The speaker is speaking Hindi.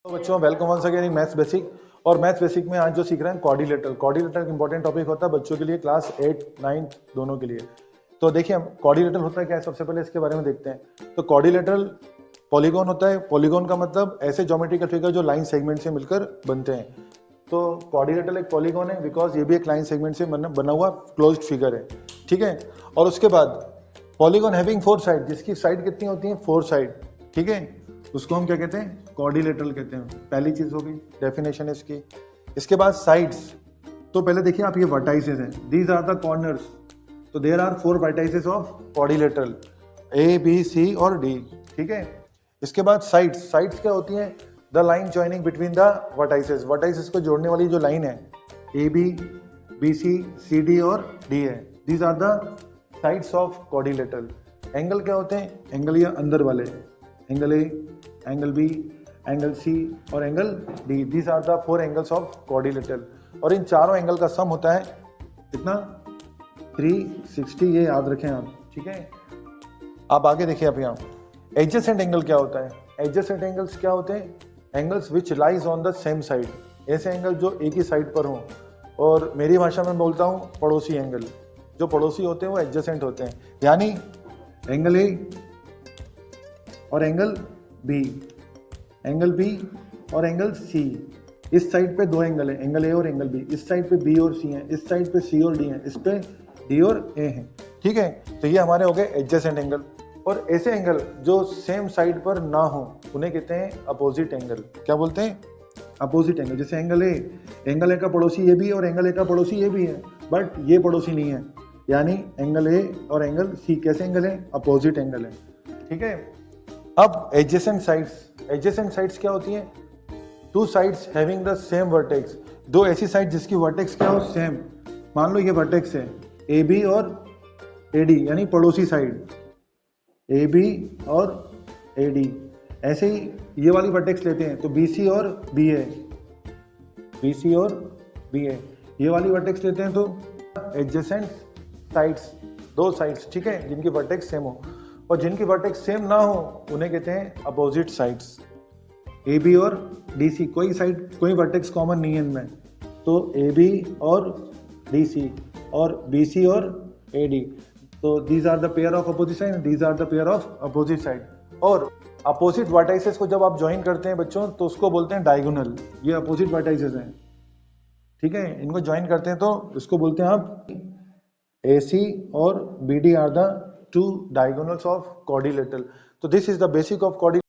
तो बच्चों welcome once again in maths basic. और मैथ्स बेसिक में आज जो सीख रहे हैं क्वाड्रिलेटरल। क्वाड्रिलेटरल इंपॉर्टेंट टॉपिक होता है बच्चों के लिए क्लास 8, 9 दोनों के लिए। तो देखिए हम क्वाड्रिलेटरल होता है क्या है, सबसे पहले इसके बारे में देखते हैं। तो क्वाड्रिलेटरल पॉलीगॉन होता है। पॉलीगॉन का मतलब ऐसे ज्योमेट्रिकल फिगर जो लाइन सेगमेंट से मिलकर बनते हैं। तो क्वाड्रिलेटरल एक पॉलीगॉन है बिकॉज ये भी एक लाइन सेगमेंट से बना हुआ क्लोज्ड फिगर है, ठीक है। और उसके बाद पॉलीगॉन हैविंग 4 साइड, जिसकी साइड कितनी होती है 4 साइड, ठीक है, उसको हम क्या कहते हैं क्वाड्रिलेटरल कहते हैं। पहली चीज हो गई डेफिनेशन इसकी। इसके बाद साइड्स, तो पहले देखिए आप ये वर्टाइसेस हैं, दीज आर द कॉर्नर्स। तो there are 4 vertices of quadrilateral, A B C और डी, ठीक है। इसके बाद साइड्स, साइड्स क्या होती हैं, the line joining between the vertices, vertices को जोड़ने वाली जो लाइन है ए बी सी डी और डी है, these are the sides of quadrilateral. Angle क्या होते हैं, एंगल ये अंदर वाले, angle A, angle B, angle C और angle D, these are the 4 angles of quadrilateral. और इन चारों एंगल का सम होता है कितना 360, ये याद रखें आप, ठीक है। आप आगे देखिए आप यहाँ एडजेसेंट एंगल क्या होता है। एडजेसेंट एंगल्स क्या होते हैं, angles which lies on the same side, ऐसे एंगल जो एक ही साइड पर हों। और मेरी भाषा में बोलता हूँ पड़ोसी एंगल, जो पड़ोसी होते हैं वो एडजेसेंट होते हैं। यानी एंगल ए और एंगल बी, एंगल बी और एंगल सी, इस साइड पे 2 एंगल है, एंगल ए और एंगल बी, इस साइड पे बी और सी है, इस साइड पे सी और डी है, इस पे डी और ए है, ठीक है। तो ये हमारे हो गए एडजेसेंट एंगल। और ऐसे एंगल जो सेम साइड पर ना हो उन्हें कहते हैं अपोजिट एंगल। क्या बोलते हैं, अपोजिट एंगल। जैसे एंगल ए का पड़ोसी ये भी है और एंगल ए का पड़ोसी ये भी है, बट ये पड़ोसी नहीं है, यानी एंगल ए और एंगल सी कैसे एंगल है, अपोजिट एंगल है, ठीक है। अब एडजेसेंट साइड्स, एडजेसेंट साइड्स क्या होती हैं, 2 sides having the same vertex, 2 ऐसी साइड जिसकी वर्टेक्स क्या हो, सेम। मान लो ये वर्टेक्स है ए बी और ए डी, यानी पड़ोसी साइड ए बी और ए डी। ऐसे ही ये वाली वर्टेक्स लेते हैं तो बी सी और बी ए, बी सी और बी ए, ये वाली वर्टेक्स लेते हैं तो एडजेसेंट साइड्स, 2 साइड्स, ठीक है, जिनकी वर्टेक्स सेम हो। और जिनकी वर्टेक्स सेम ना हो उन्हें कहते हैं अपोजिट साइड्स। ए बी और डी सी, कोई साइड कोई वर्टेक्स कॉमन नहीं है इनमें, तो ए बी और डी सी और बी सी और ए डी, तो these are the pair of opposite side, these are the pair of opposite side. और अपोजिट वर्टाइसेस को जब आप ज्वाइन करते हैं बच्चों तो उसको बोलते हैं डायगोनल। ये अपोजिट वर्टाइसेस हैं, ठीक है, इनको ज्वाइन करते हैं तो इसको बोलते हैं आप AC और BD are the 2 diagonals of quadrilateral. So this is the basic of quadrilateral.